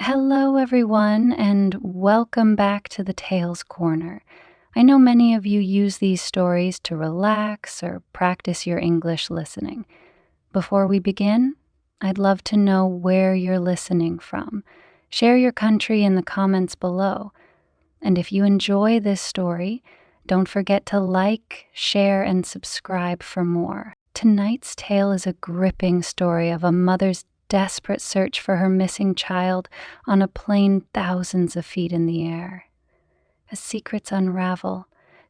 Hello, everyone, and welcome back to the Tales Corner. I know many of you use these stories to relax or practice your English listening. Before we begin, I'd love to know where you're listening from. Share your country in the comments below. And if you enjoy this story, don't forget to like, share, and subscribe for more. Tonight's tale is a gripping story of a mother's desperate search for her missing child on a plane thousands of feet in the air. As secrets unravel,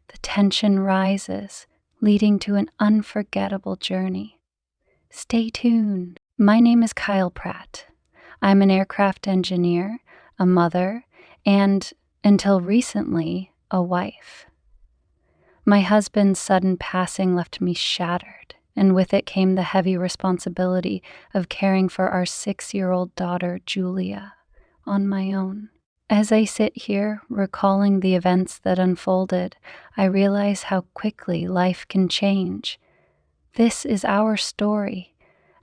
the tension rises, leading to an unforgettable journey. Stay tuned. My name is Kyle Pratt. I'm an aircraft engineer, a mother, and, until recently, a wife. My husband's sudden passing left me shattered, and with it came the heavy responsibility of caring for our 6-year-old daughter, Julia, on my own. As I sit here, recalling the events that unfolded, I realize how quickly life can change. This is our story,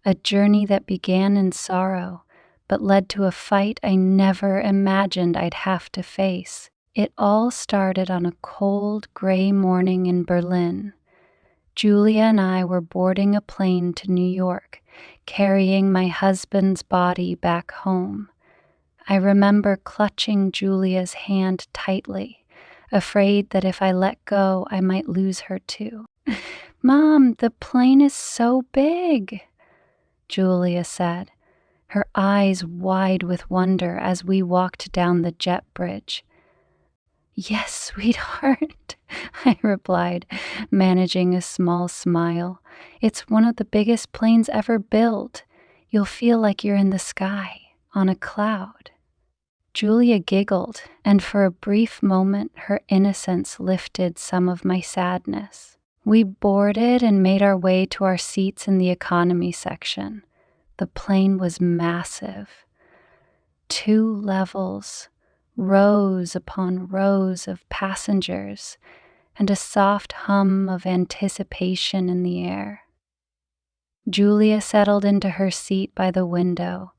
a journey that began in sorrow, but led to a fight I never imagined I'd have to face. It all started on a cold, gray morning in Berlin. Julia and I were boarding a plane to New York, carrying my husband's body back home. I remember clutching Julia's hand tightly, afraid that if I let go, I might lose her too. "Mom, the plane is so big," Julia said, her eyes wide with wonder as we walked down the jet bridge. "Yes, sweetheart," I replied, managing a small smile. "It's one of the biggest planes ever built. You'll feel like you're in the sky, on a cloud." Julia giggled, and for a brief moment her innocence lifted some of my sadness. We boarded and made our way to our seats in the economy section. The plane was massive. 2 levels, rows upon rows of passengers, and a soft hum of anticipation in the air. Julia settled into her seat by the window,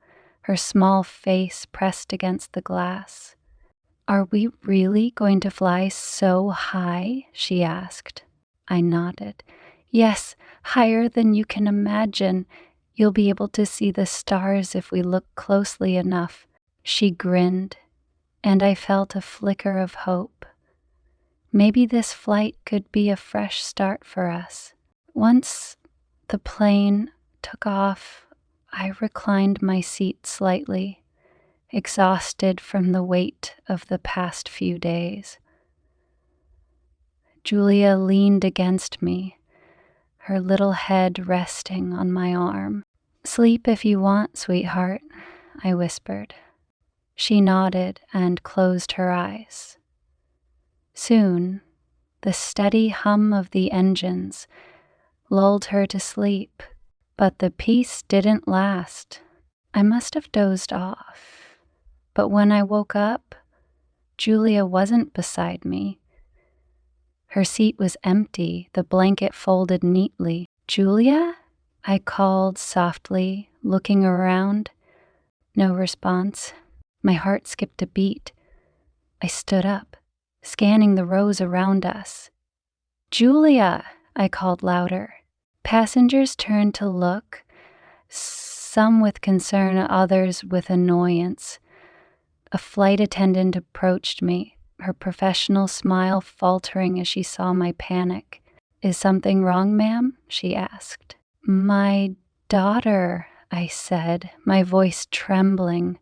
her small face pressed against the glass. "Are we really going to fly so high?" she asked. I nodded. "Yes, higher than you can imagine. You'll be able to see the stars if we look closely enough." She grinned, and I felt a flicker of hope. Maybe this flight could be a fresh start for us. Once the plane took off, I reclined my seat slightly, exhausted from the weight of the past few days. Julia leaned against me, her little head resting on my arm. "Sleep if you want, sweetheart," I whispered. She nodded and closed her eyes. Soon, the steady hum of the engines lulled her to sleep, but the peace didn't last. I must have dozed off, but when I woke up, Julia wasn't beside me. Her seat was empty, the blanket folded neatly. "Julia?" I called softly, looking around. No response. My heart skipped a beat. I stood up, scanning the rows around us. "Julia!" I called louder. Passengers turned to look, some with concern, others with annoyance. A flight attendant approached me, her professional smile faltering as she saw my panic. "Is something wrong, ma'am?" she asked. "My daughter," I said, my voice trembling.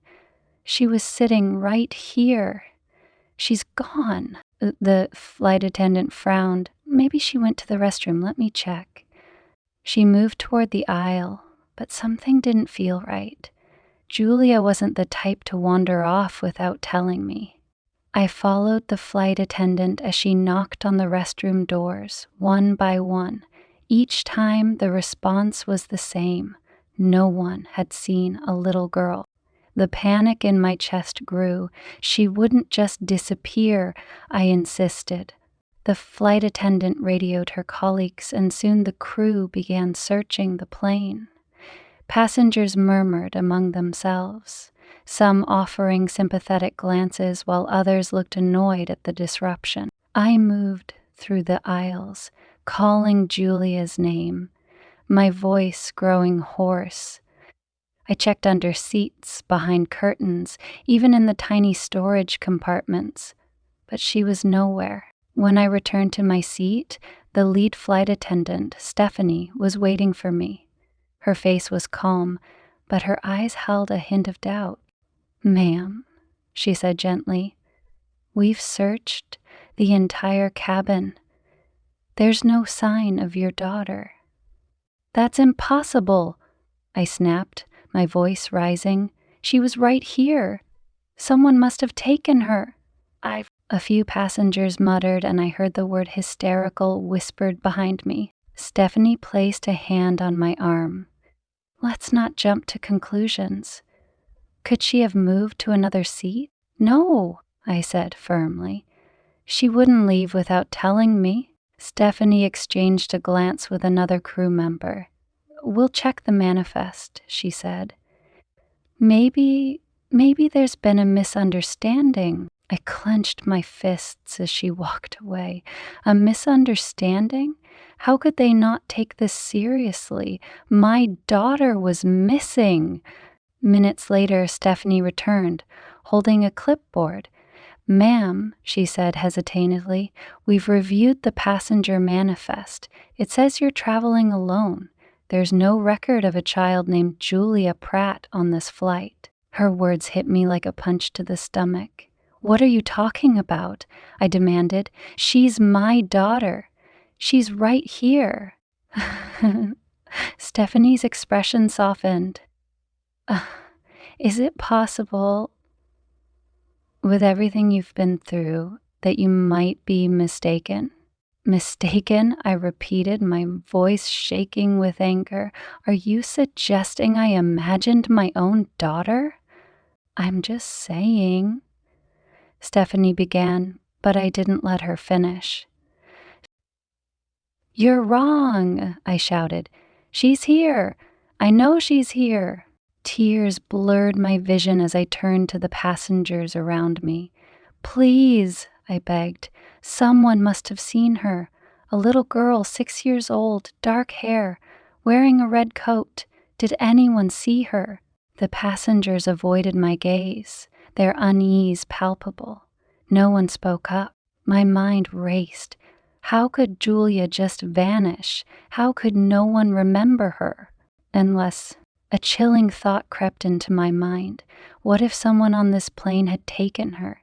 "She was sitting right here. She's gone." The flight attendant frowned. "Maybe she went to the restroom. Let me check." She moved toward the aisle, but something didn't feel right. Julia wasn't the type to wander off without telling me. I followed the flight attendant as she knocked on the restroom doors, one by one. Each time the response was the same. No one had seen a little girl. The panic in my chest grew. She wouldn't just disappear, I insisted. The flight attendant radioed her colleagues, and soon the crew began searching the plane. Passengers murmured among themselves. some offering sympathetic glances while others looked annoyed at the disruption. I moved through the aisles, calling Julia's name, my voice growing hoarse. I checked under seats, behind curtains, even in the tiny storage compartments, but she was nowhere. When I returned to my seat, the lead flight attendant, Stephanie, was waiting for me. Her face was calm, but her eyes held a hint of doubt. "Ma'am," she said gently, "we've searched the entire cabin. There's no sign of your daughter." "That's impossible," I snapped, my voice rising. "She was right here. Someone must have taken her." A few passengers muttered, and I heard the word hysterical whispered behind me. Stephanie placed a hand on my arm. "Let's not jump to conclusions. Could she have moved to another seat?" "No," I said firmly. "She wouldn't leave without telling me." Stephanie exchanged a glance with another crew member. "We'll check the manifest," she said. Maybe there's been a misunderstanding." I clenched my fists as she walked away. A misunderstanding? How could they not take this seriously? My daughter was missing. Minutes later, Stephanie returned, holding a clipboard. "Ma'am," she said hesitatingly, "we've reviewed the passenger manifest. It says you're traveling alone. There's no record of a child named Julia Pratt on this flight." Her words hit me like a punch to the stomach. "What are you talking about?" I demanded. "She's my daughter. She's right here." Stephanie's expression softened. "Is it possible, with everything you've been through, that you might be mistaken?" "Mistaken?" I repeated, my voice shaking with anger. "Are you suggesting I imagined my own daughter?" "I'm just saying," Stephanie began, but I didn't let her finish. "You're wrong," I shouted. "She's here. I know she's here." Tears blurred my vision as I turned to the passengers around me. "Please," I begged. "Someone must have seen her. A little girl, 6 years old, dark hair, wearing a red coat. Did anyone see her?" The passengers avoided my gaze, their unease palpable. No one spoke up. My mind raced. How could Julia just vanish? How could no one remember her? Unless a chilling thought crept into my mind. What if someone on this plane had taken her?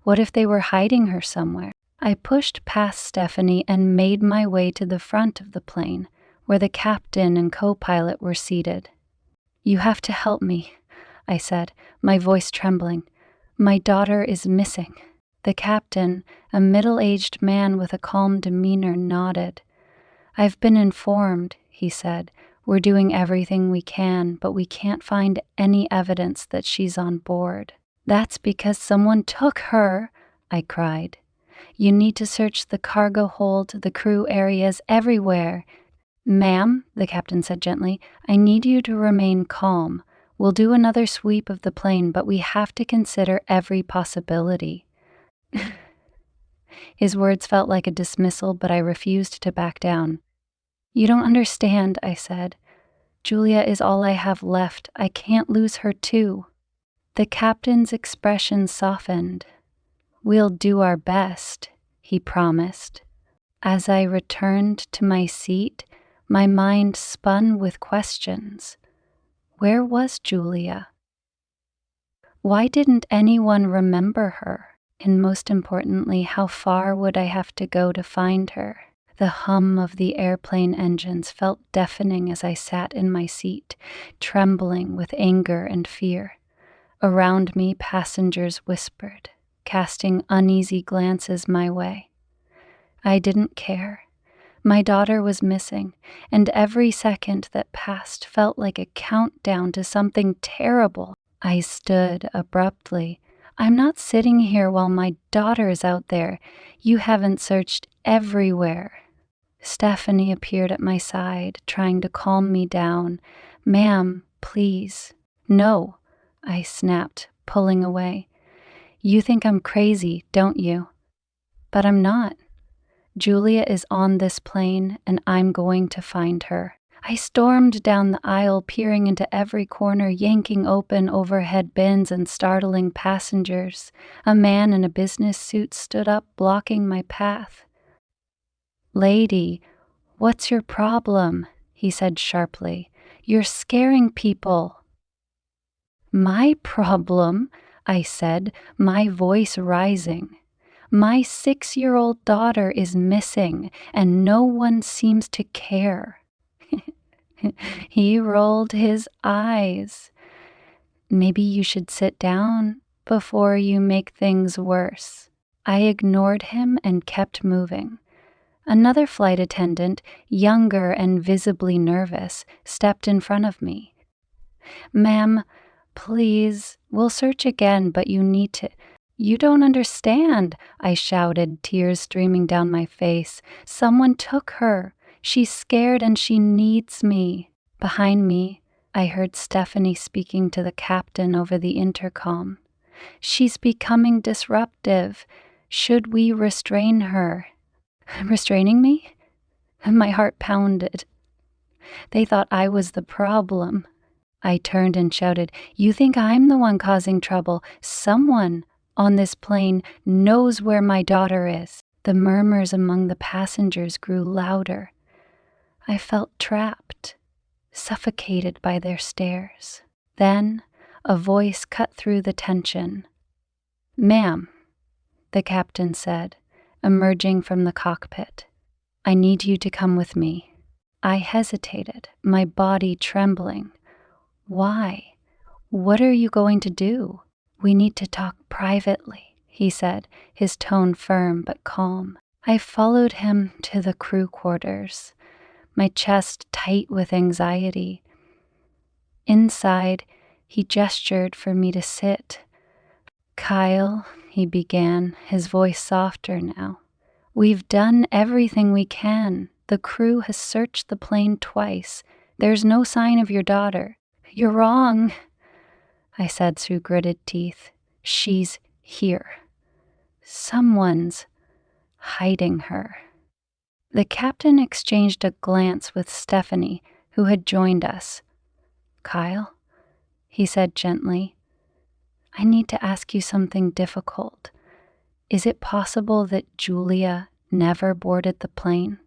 What if they were hiding her somewhere? I pushed past Stephanie and made my way to the front of the plane, where the captain and co-pilot were seated. "You have to help me," I said, my voice trembling. "My daughter is missing." The captain, a middle-aged man with a calm demeanor, nodded. "I've been informed," he said. "We're doing everything we can, but we can't find any evidence that she's on board." "That's because someone took her," I cried. "You need to search the cargo hold, the crew areas, everywhere." "Ma'am," the captain said gently, "I need you to remain calm. We'll do another sweep of the plane, but we have to consider every possibility." His words felt like a dismissal, but I refused to back down. "You don't understand," I said. "Julia is all I have left. I can't lose her too." The captain's expression softened. "We'll do our best," he promised. As I returned to my seat, my mind spun with questions. Where was Julia? Why didn't anyone remember her? And most importantly, how far would I have to go to find her? The hum of the airplane engines felt deafening as I sat in my seat, trembling with anger and fear. Around me, passengers whispered, casting uneasy glances my way. I didn't care. My daughter was missing, and every second that passed felt like a countdown to something terrible. I stood abruptly. "I'm not sitting here while my daughter is out there. You haven't searched everywhere." Stephanie appeared at my side, trying to calm me down. "Ma'am, please." "No," I snapped, pulling away. You think I'm crazy, don't you? But I'm not. Julia is on this plane, and I'm going to find her. I stormed down the aisle, peering into every corner, yanking open overhead bins and startling passengers. A man in a business suit stood up, blocking my path. Lady, what's your problem? He said sharply. You're scaring people. My problem? I said, my voice rising. My 6-year-old daughter is missing, and no one seems to care. He rolled his eyes. Maybe you should sit down before you make things worse. I ignored him and kept moving. Another flight attendant, younger and visibly nervous, stepped in front of me. Ma'am, please, we'll search again, but you need to. You don't understand, I shouted, tears streaming down my face. Someone took her. She's scared and she needs me. Behind me, I heard Stephanie speaking to the captain over the intercom. She's becoming disruptive. Should we restrain her? Restraining me? My heart pounded. They thought I was the problem. I turned and shouted, You think I'm the one causing trouble? Someone on this plane knows where my daughter is. The murmurs among the passengers grew louder. I felt trapped, suffocated by their stares. Then a voice cut through the tension. Ma'am, the captain said, emerging from the cockpit. I need you to come with me. I hesitated, my body trembling. Why? What are you going to do? We need to talk privately, he said, his tone firm but calm. I followed him to the crew quarters, my chest tight with anxiety. Inside, he gestured for me to sit. Kyle, he began, his voice softer now. We've done everything we can. The crew has searched the plane twice. There's no sign of your daughter. You're wrong, I said through gritted teeth. She's here. Someone's hiding her. The captain exchanged a glance with Stephanie, who had joined us. Kyle, he said gently, I need to ask you something difficult. Is it possible that Julia never boarded the plane?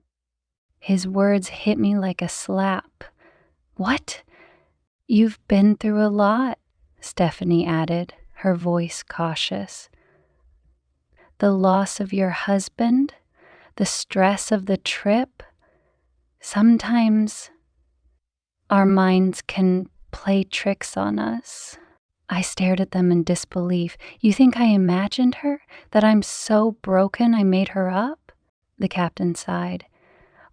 His words hit me like a slap. What? You've been through a lot, Stephanie added, her voice cautious. The loss of your husband, the stress of the trip. Sometimes our minds can play tricks on us. I stared at them in disbelief. You think I imagined her? That I'm so broken I made her up? The captain sighed.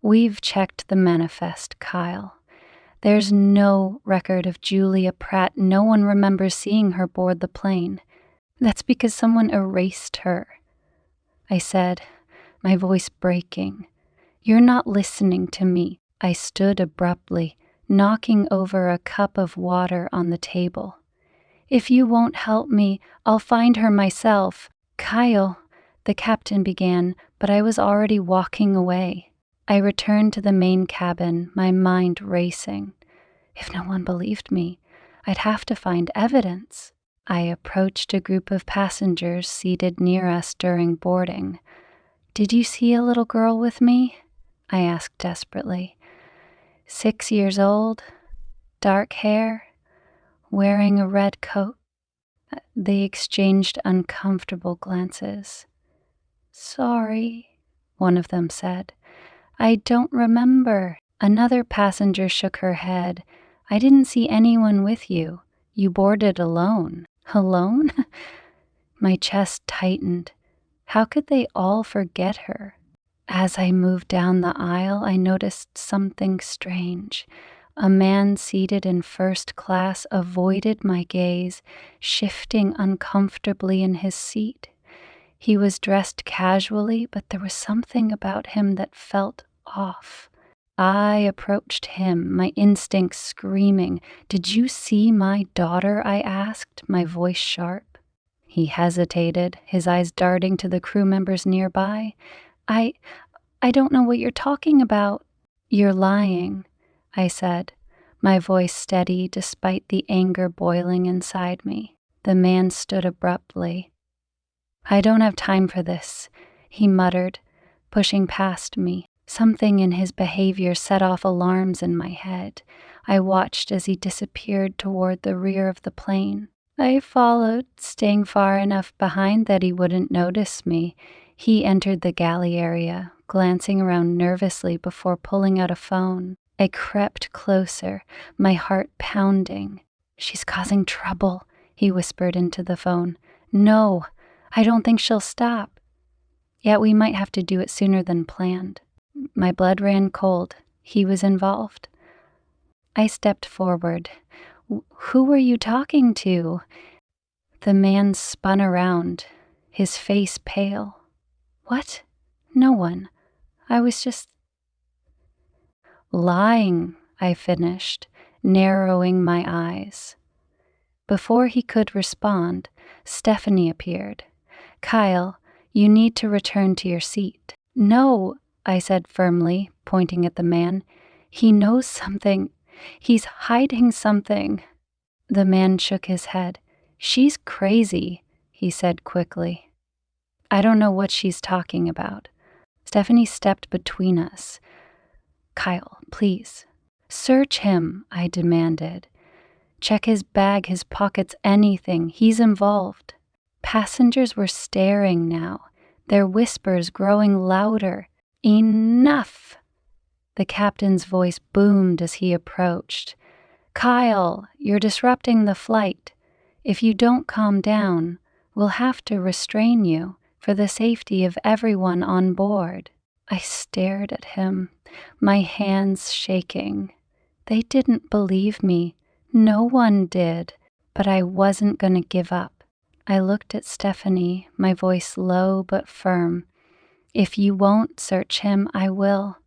We've checked the manifest, Kyle. There's no record of Julia Pratt. No one remembers seeing her board the plane. That's because someone erased her, I said, my voice breaking. You're not listening to me. I stood abruptly, knocking over a cup of water on the table. If you won't help me, I'll find her myself. Kyle, the captain began, but I was already walking away. I returned to the main cabin, my mind racing. If no one believed me, I'd have to find evidence. I approached a group of passengers seated near us during boarding. Did you see a little girl with me? I asked desperately. 6 years old, dark hair, wearing a red coat. They exchanged uncomfortable glances. Sorry, one of them said. I don't remember. Another passenger shook her head. I didn't see anyone with you. You boarded alone. Alone? My chest tightened. How could they all forget her? As I moved down the aisle, I noticed something strange. A man seated in first class avoided my gaze, shifting uncomfortably in his seat. He was dressed casually, but there was something about him that felt off. I approached him, my instincts screaming. "Did you see my daughter?" I asked, my voice sharp. He hesitated, his eyes darting to the crew members nearby. I I don't know what you're talking about." "You're lying," I said, my voice steady despite the anger boiling inside me. The man stood abruptly. "I don't have time for this," he muttered, pushing past me. Something in his behavior set off alarms in my head. I watched as he disappeared toward the rear of the plane. I followed, staying far enough behind that he wouldn't notice me. He entered the galley area, glancing around nervously before pulling out a phone. I crept closer, my heart pounding. "She's causing trouble," he whispered into the phone. "No, I don't think she'll stop. Yet we might have to do it sooner than planned." My blood ran cold. He was involved. I stepped forward. "Who were you talking to?" The man spun around, his face pale. "What? No one. I was just—" "Lying," I finished, narrowing my eyes. Before he could respond, Stephanie appeared. "Kyle, you need to return to your seat." "No," I said firmly, pointing at the man. "He knows something. He's hiding something." The man shook his head. "She's crazy," he said quickly. "I don't know what she's talking about." Stephanie stepped between us. "Kyle, please." "Search him," I demanded. "Check his bag, his pockets, anything. He's involved." Passengers were staring now, their whispers growing louder. "Enough!" The captain's voice boomed as he approached. "Kyle, you're disrupting the flight. If you don't calm down, we'll have to restrain you for the safety of everyone on board." I stared at him, my hands shaking. They didn't believe me. No one did. But I wasn't going to give up. I looked at Stephanie, my voice low but firm. "If you won't search him, I will."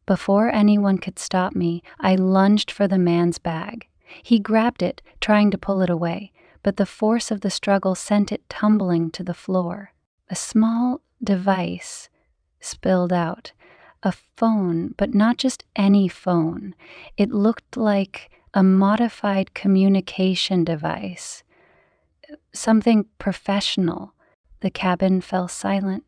Before anyone could stop me, I lunged for the man's bag. He grabbed it, trying to pull it away, but the force of the struggle sent it tumbling to the floor. A small device spilled out. A phone, but not just any phone. It looked like a modified communication device. Something professional. The cabin fell silent.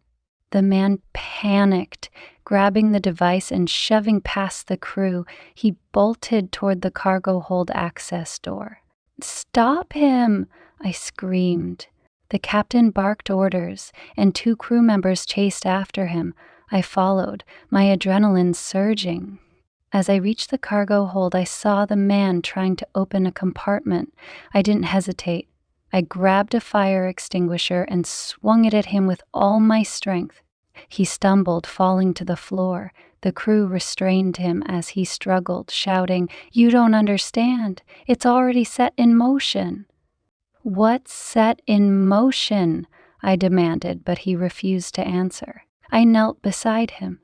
The man panicked, grabbing the device and shoving past the crew. He bolted toward the cargo hold access door. "Stop him!" I screamed. The captain barked orders, and 2 crew members chased after him. I followed, my adrenaline surging. As I reached the cargo hold, I saw the man trying to open a compartment. I didn't hesitate. I grabbed a fire extinguisher and swung it at him with all my strength. He stumbled, falling to the floor. The crew restrained him as he struggled, shouting, "You don't understand. It's already set in motion." "What's set in motion?" I demanded, but he refused to answer. I knelt beside him,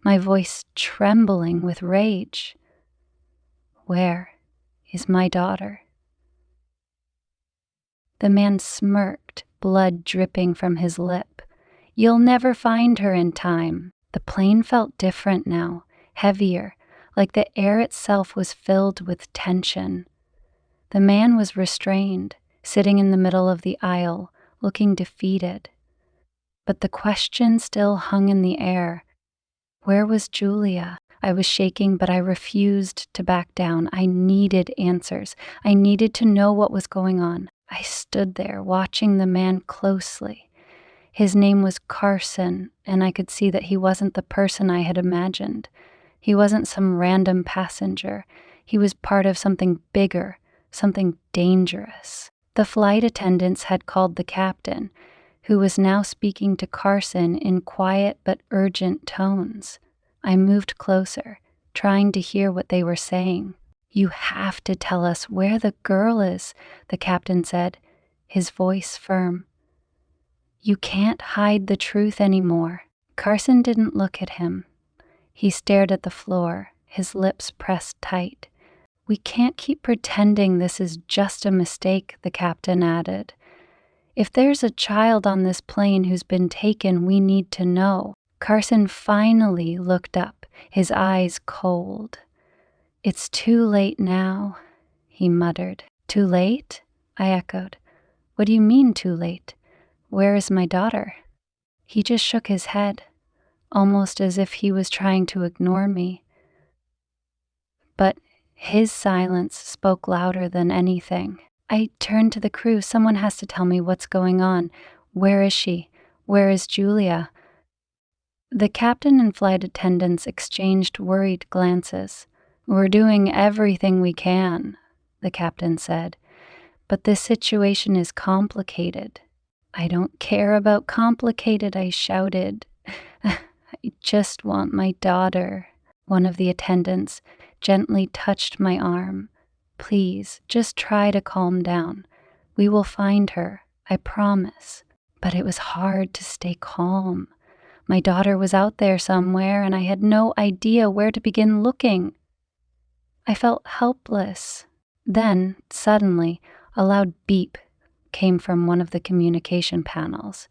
my voice trembling with rage. "Where is my daughter?" The man smirked, blood dripping from his lip. "You'll never find her in time." The plane felt different now, heavier, like the air itself was filled with tension. The man was restrained, sitting in the middle of the aisle, looking defeated. But the question still hung in the air. Where was Julia? I was shaking, but I refused to back down. I needed answers. I needed to know what was going on. I stood there, watching the man closely. His name was Carson, and I could see that he wasn't the person I had imagined. He wasn't some random passenger. He was part of something bigger, something dangerous. The flight attendants had called the captain, who was now speaking to Carson in quiet but urgent tones. I moved closer, trying to hear what they were saying. "You have to tell us where the girl is," the captain said, his voice firm. "You can't hide the truth anymore." Carson didn't look at him. He stared at the floor, his lips pressed tight. "We can't keep pretending this is just a mistake," the captain added. "If there's a child on this plane who's been taken, we need to know." Carson finally looked up, his eyes cold. "It's too late now," he muttered. "Too late?" I echoed. "What do you mean, too late? Where is my daughter?" He just shook his head, almost as if he was trying to ignore me. But his silence spoke louder than anything. I turned to the crew. "Someone has to tell me what's going on. Where is she? Where is Julia?" The captain and flight attendants exchanged worried glances. "We're doing everything we can," the captain said, "but this situation is complicated." "I don't care about complicated," I shouted. "I just want my daughter." One of the attendants gently touched my arm. "Please, just try to calm down. We will find her, I promise." But it was hard to stay calm. My daughter was out there somewhere, and I had no idea where to begin looking. I felt helpless. Then, suddenly, a loud beep came from one of the communication panels.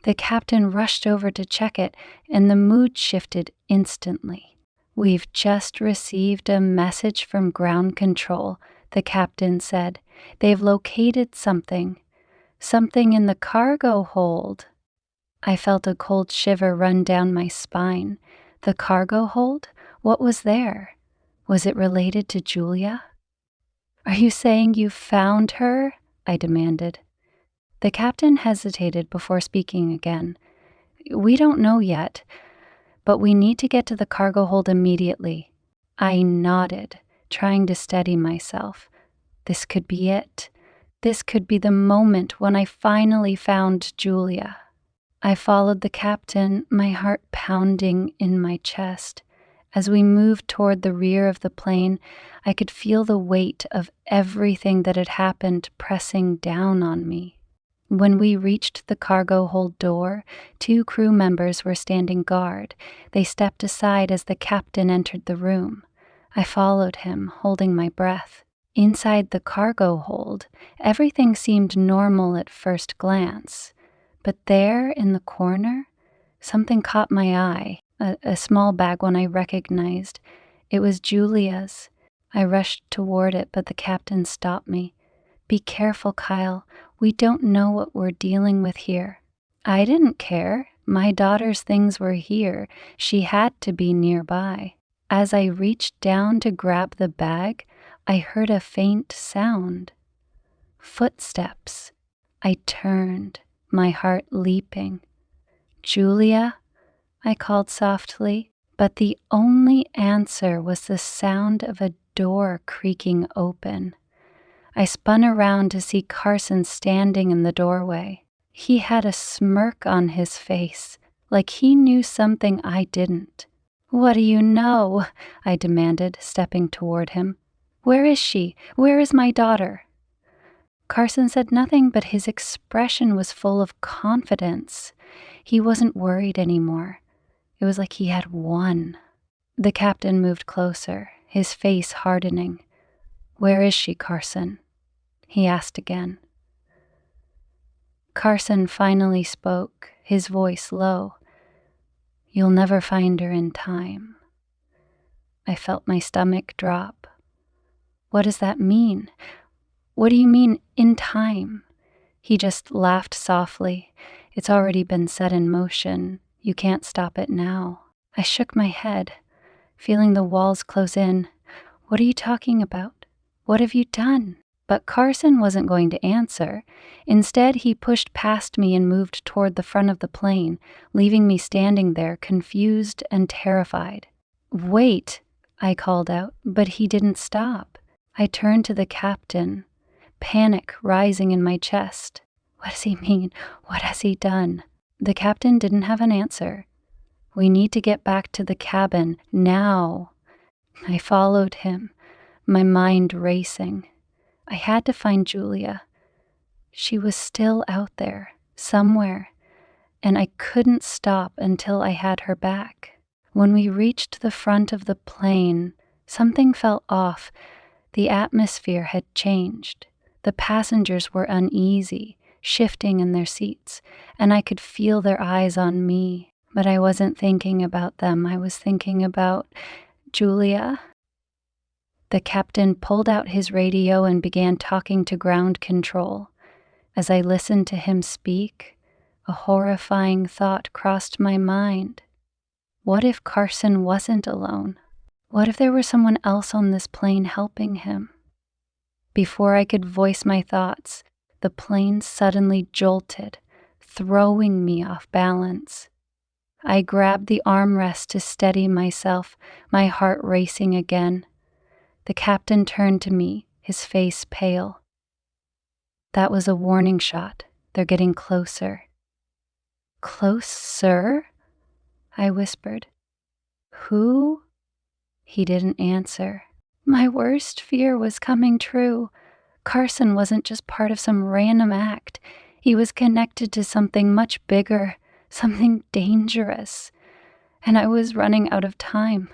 The captain rushed over to check it, and the mood shifted instantly. "We've just received a message from ground control," the captain said. "They've located something in the cargo hold." I felt a cold shiver run down my spine. The cargo hold? What was there? Was it related to Julia? "Are you saying you found her?" I demanded. The captain hesitated before speaking again. "We don't know yet, but we need to get to the cargo hold immediately." I nodded, trying to steady myself. This could be it. This could be the moment when I finally found Julia. I followed the captain, my heart pounding in my chest. As we moved toward the rear of the plane, I could feel the weight of everything that had happened pressing down on me. When we reached the cargo hold door, 2 crew members were standing guard. They stepped aside as the captain entered the room. I followed him, holding my breath. Inside the cargo hold, everything seemed normal at first glance. But there, in the corner, something caught my eye, a small bag one I recognized. It was Julia's. I rushed toward it, but the captain stopped me. "Be careful, Kyle. We don't know what we're dealing with here." I didn't care. My daughter's things were here. She had to be nearby. As I reached down to grab the bag, I heard a faint sound. Footsteps. I turned, my heart leaping. "Julia?" I called softly, but the only answer was the sound of a door creaking open. I spun around to see Carson standing in the doorway. He had a smirk on his face, like he knew something I didn't. "What do you know?" I demanded, stepping toward him. "Where is she? Where is my daughter?" Carson said nothing, but his expression was full of confidence. He wasn't worried anymore. It was like he had won. The captain moved closer, his face hardening. "Where is she, Carson?" he asked again. Carson finally spoke, his voice low. "You'll never find her in time." I felt my stomach drop. "What does that mean? What do you mean, in time?" He just laughed softly. "It's already been set in motion. You can't stop it now." I shook my head, feeling the walls close in. "What are you talking about? What have you done?" But Carson wasn't going to answer. Instead, he pushed past me and moved toward the front of the plane, leaving me standing there, confused and terrified. "Wait," I called out, but he didn't stop. I turned to the captain, panic rising in my chest. What does he mean? What has he done? The captain didn't have an answer. "We need to get back to the cabin, now." I followed him, my mind racing. I had to find Julia. She was still out there, somewhere, and I couldn't stop until I had her back. When we reached the front of the plane, something felt off. The atmosphere had changed. The passengers were uneasy, shifting in their seats, and I could feel their eyes on me. But I wasn't thinking about them. I was thinking about Julia. The captain pulled out his radio and began talking to ground control. As I listened to him speak, a horrifying thought crossed my mind. What if Carson wasn't alone? What if there was someone else on this plane helping him? Before I could voice my thoughts, the plane suddenly jolted, throwing me off balance. I grabbed the armrest to steady myself, my heart racing again. The captain turned to me, his face pale. That was a warning shot. They're getting closer. Closer? I whispered. Who? He didn't answer. My worst fear was coming true. Carson wasn't just part of some random act. He was connected to something much bigger, something dangerous. And I was running out of time.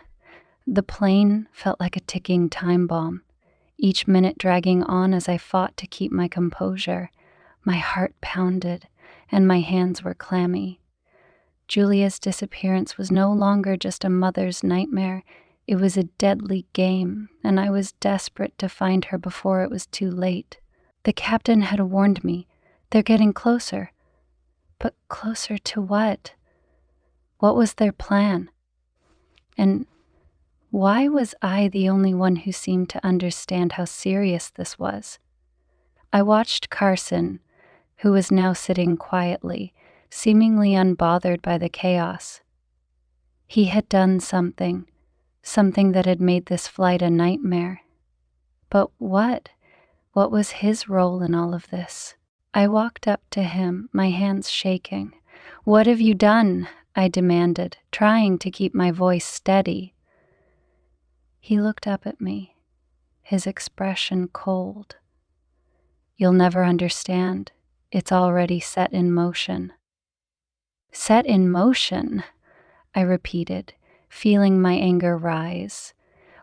The plane felt like a ticking time bomb, each minute dragging on as I fought to keep my composure. My heart pounded, and my hands were clammy. Julia's disappearance was no longer just a mother's nightmare. It was a deadly game, and I was desperate to find her before it was too late. The captain had warned me. They're getting closer. But closer to what? What was their plan? And why was I the only one who seemed to understand how serious this was? I watched Carson, who was now sitting quietly, seemingly unbothered by the chaos. He had done something that had made this flight a nightmare. But what? What was his role in all of this? I walked up to him, my hands shaking. "What have you done?" I demanded, trying to keep my voice steady. He looked up at me, his expression cold. "You'll never understand. It's already set in motion." "Set in motion?" I repeated, feeling my anger rise.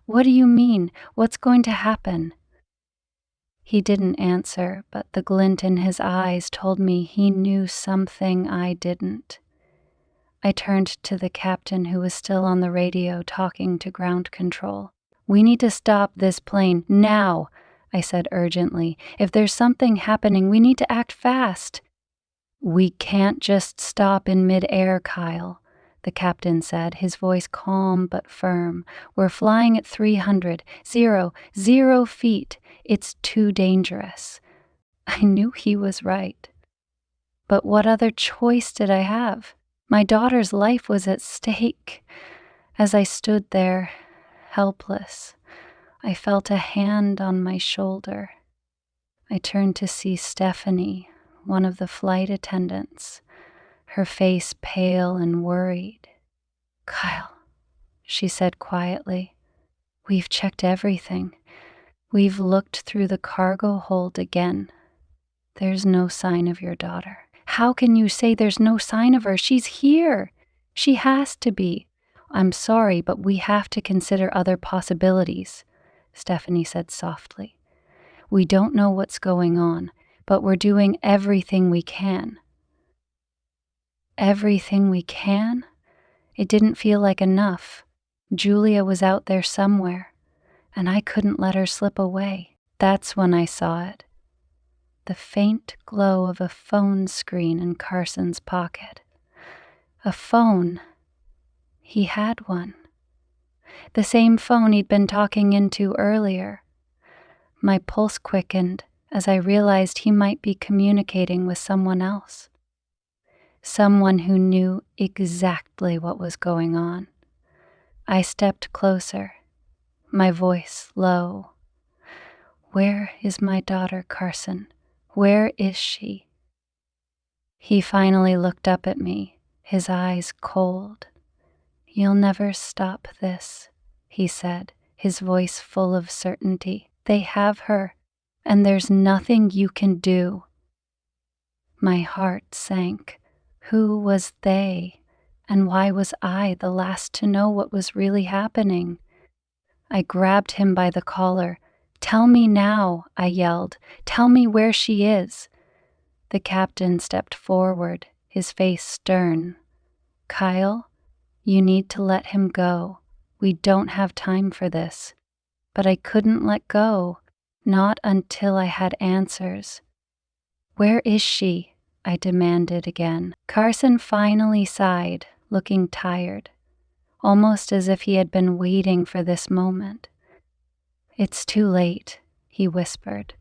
"What do you mean? What's going to happen?" He didn't answer, but the glint in his eyes told me he knew something I didn't. I turned to the captain, who was still on the radio talking to ground control. "We need to stop this plane now," I said urgently. "If there's something happening, we need to act fast." "We can't just stop in mid-air, Kyle," the captain said, his voice calm but firm. "We're flying at 300, 0 feet. It's too dangerous." I knew he was right. But what other choice did I have? My daughter's life was at stake. As I stood there, helpless, I felt a hand on my shoulder. I turned to see Stephanie, one of the flight attendants, her face pale and worried. "Kyle," she said quietly, "we've checked everything. We've looked through the cargo hold again. There's no sign of your daughter." "How can you say there's no sign of her? She's here. She has to be." "I'm sorry, but we have to consider other possibilities," Stephanie said softly. "We don't know what's going on, but we're doing everything we can." Everything we can? It didn't feel like enough. Julia was out there somewhere, and I couldn't let her slip away. That's when I saw it. The faint glow of a phone screen in Carson's pocket. A phone. He had one. The same phone he'd been talking into earlier. My pulse quickened as I realized he might be communicating with someone else. Someone who knew exactly what was going on. I stepped closer, my voice low. "Where is my daughter, Carson? Where is she?" He finally looked up at me, his eyes cold. "You'll never stop this," he said, his voice full of certainty. "They have her, and there's nothing you can do." My heart sank. Who was they? And why was I the last to know what was really happening? I grabbed him by the collar. "Tell me now," I yelled. "Tell me where she is." The captain stepped forward, his face stern. "Kyle, you need to let him go. We don't have time for this." But I couldn't let go, not until I had answers. "Where is she?" I demanded again. Carson finally sighed, looking tired, almost as if he had been waiting for this moment. "It's too late," he whispered.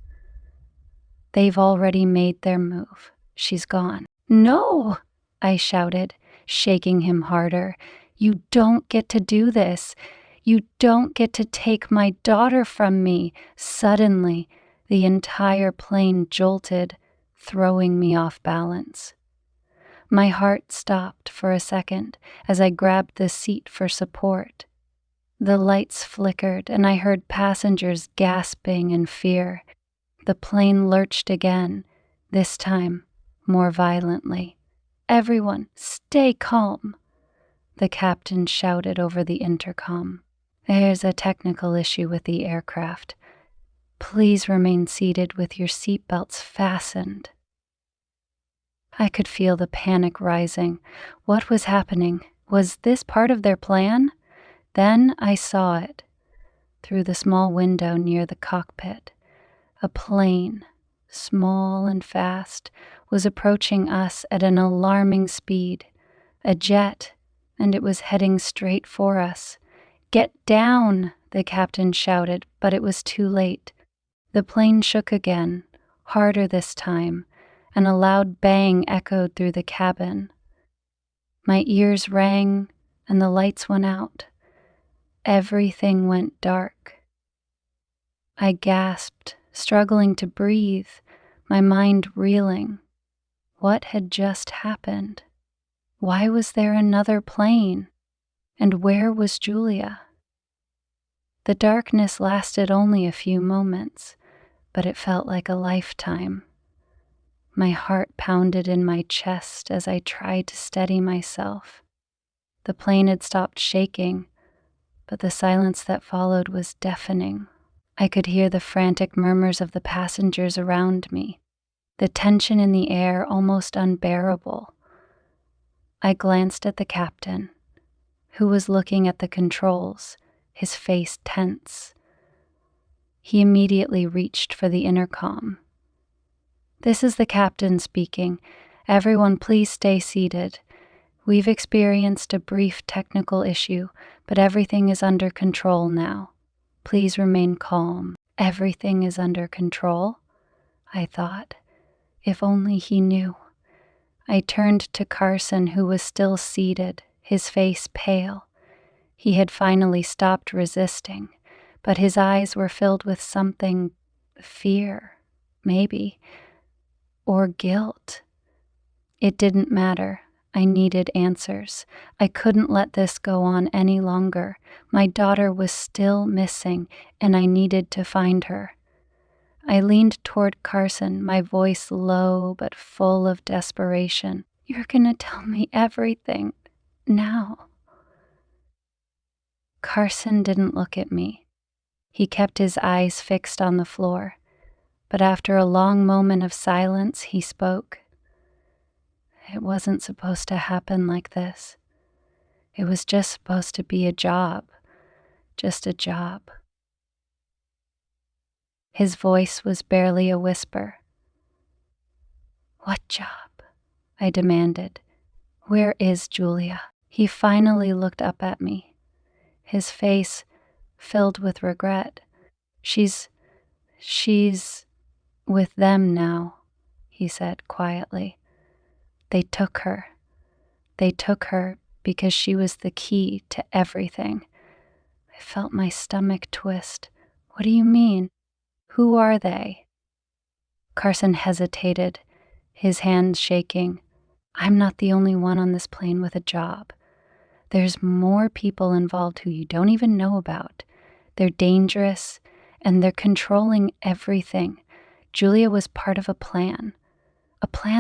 "They've already made their move. She's gone." "No!" I shouted, shaking him harder. "You don't get to do this. You don't get to take my daughter from me." Suddenly, the entire plane jolted, throwing me off balance. My heart stopped for a second as I grabbed the seat for support. The lights flickered and I heard passengers gasping in fear. The plane lurched again, this time more violently. "Everyone, stay calm," the captain shouted over the intercom. "There's a technical issue with the aircraft. Please remain seated with your seatbelts fastened." I could feel the panic rising. What was happening? Was this part of their plan? Then I saw it. Through the small window near the cockpit, a plane, small and fast, was approaching us at an alarming speed. A jet, and it was heading straight for us. "Get down!" the captain shouted, but it was too late. The plane shook again, harder this time, and a loud bang echoed through the cabin. My ears rang, and the lights went out. Everything went dark. I gasped, struggling to breathe, my mind reeling. What had just happened? Why was there another plane? And where was Julia? The darkness lasted only a few moments, but it felt like a lifetime. My heart pounded in my chest as I tried to steady myself. The plane had stopped shaking, but the silence that followed was deafening. I could hear the frantic murmurs of the passengers around me, the tension in the air almost unbearable. I glanced at the captain, who was looking at the controls, his face tense. He immediately reached for the intercom. "This is the captain speaking. Everyone, please stay seated. We've experienced a brief technical issue, but everything is under control now. Please remain calm." Everything is under control, I thought. If only he knew. I turned to Carson, who was still seated, his face pale. He had finally stopped resisting, but his eyes were filled with something, fear, maybe, or guilt. It didn't matter. I needed answers. I couldn't let this go on any longer. My daughter was still missing, and I needed to find her. I leaned toward Carson, my voice low but full of desperation. "You're gonna tell me everything, now." Carson didn't look at me. He kept his eyes fixed on the floor, but after a long moment of silence, he spoke. "It wasn't supposed to happen like this. It was just supposed to be a job. Just a job." His voice was barely a whisper. "What job?" I demanded. "Where is Julia?" He finally looked up at me, his face filled with regret. She's with them now," he said quietly. They took her because she was the key to everything." I felt my stomach twist. "What do you mean? Who are they?" Carson hesitated, his hands shaking. "I'm not the only one on this plane with a job. There's more people involved who you don't even know about. They're dangerous, and they're controlling everything. Julia was part of a plan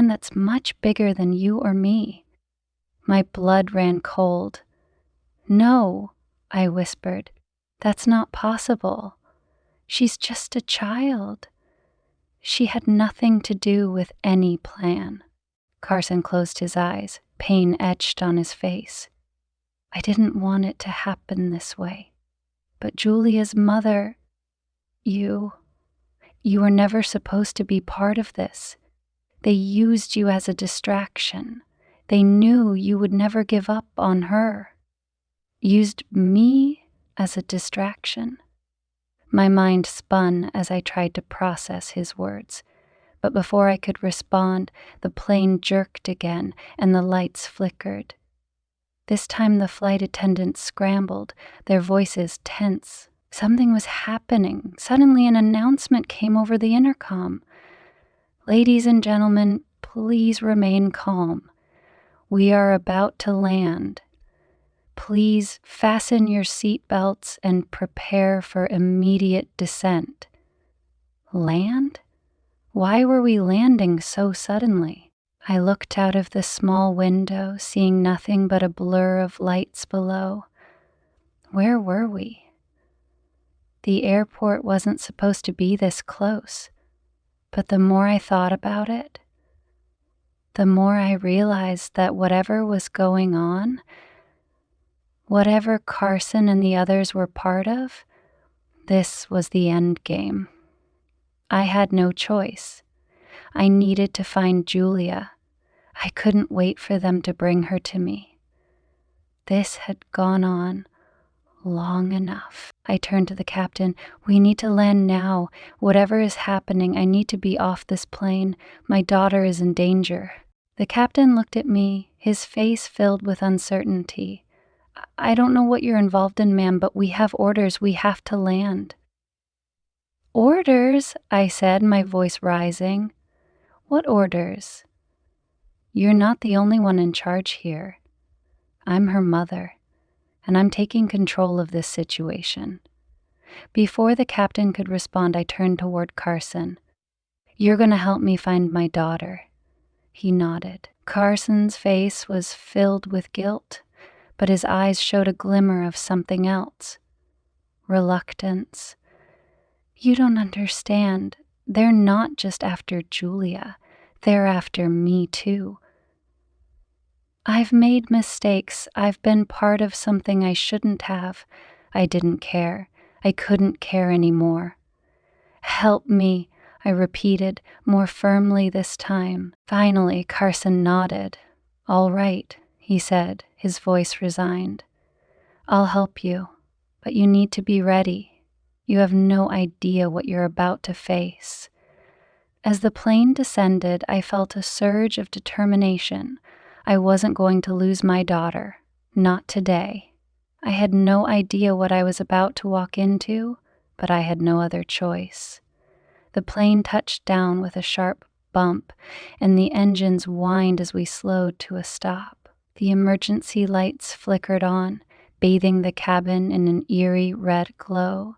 that's much bigger than you or me. My blood ran cold. "No," I whispered. "That's not possible. She's just a child." She had nothing to do with any plan. Carson closed his eyes, pain etched on his face. "I didn't want it to happen this way. But Julia's mother, you were never supposed to be part of this. They used you as a distraction. They knew you would never give up on her." Used me as a distraction? My mind spun as I tried to process his words. But before I could respond, the plane jerked again and the lights flickered. This time the flight attendants scrambled, their voices tense. Something was happening. Suddenly an announcement came over the intercom. "Ladies and gentlemen, please remain calm. We are about to land. Please fasten your seatbelts and prepare for immediate descent." Land? Why were we landing so suddenly? I looked out of the small window, seeing nothing but a blur of lights below. Where were we? The airport wasn't supposed to be this close, but the more I thought about it, the more I realized that whatever was going on, whatever Carson and the others were part of, this was the end game. I had no choice. I needed to find Julia. I couldn't wait for them to bring her to me. This had gone on long enough. I turned to the captain. "We need to land now. Whatever is happening, I need to be off this plane. My daughter is in danger." The captain looked at me, his face filled with uncertainty. "I don't know what you're involved in, ma'am, but we have orders. We have to land." "Orders?" I said, my voice rising. "What orders?" "You're not the only one in charge here. I'm her mother, and I'm taking control of this situation." Before the captain could respond, I turned toward Carson. "You're going to help me find my daughter." He nodded. Carson's face was filled with guilt, but his eyes showed a glimmer of something else. Reluctance. "You don't understand. They're not just after Julia. They're after me too. I've made mistakes. I've been part of something I shouldn't have. I didn't care. I couldn't care anymore." "Help me," I repeated, more firmly this time. Finally, Carson nodded. "All right," he said, his voice resigned. "I'll help you, but you need to be ready. You have no idea what you're about to face." As the plane descended, I felt a surge of determination. I wasn't going to lose my daughter. Not today. I had no idea what I was about to walk into, but I had no other choice. The plane touched down with a sharp bump, and the engines whined as we slowed to a stop. The emergency lights flickered on, bathing the cabin in an eerie red glow.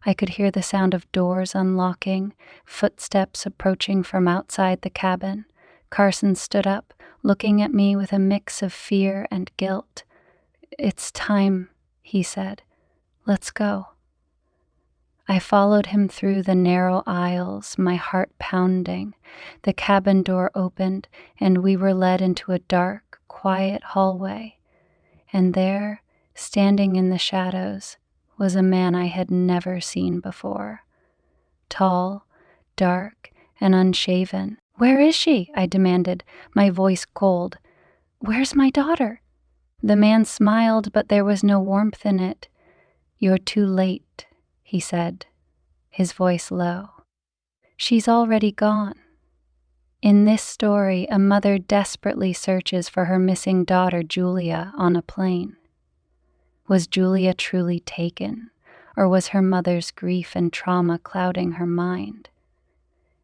I could hear the sound of doors unlocking, footsteps approaching from outside the cabin. Carson stood up, looking at me with a mix of fear and guilt. "It's time," he said. "Let's go." I followed him through the narrow aisles, my heart pounding. The cabin door opened, and we were led into a dark, quiet hallway. And there, standing in the shadows, was a man I had never seen before. Tall, dark, and unshaven. "Where is she?" I demanded, my voice cold. "Where's my daughter?" The man smiled, but there was no warmth in it. "You're too late," he said, his voice low. "She's already gone." In this story, a mother desperately searches for her missing daughter, Julia, on a plane. Was Julia truly taken, or was her mother's grief and trauma clouding her mind?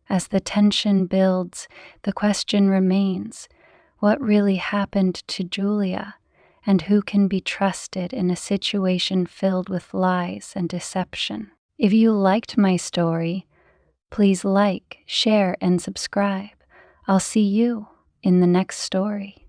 As the tension builds, the question remains, what really happened to Julia, and who can be trusted in a situation filled with lies and deception? If you liked my story, please like, share, and subscribe. I'll see you in the next story.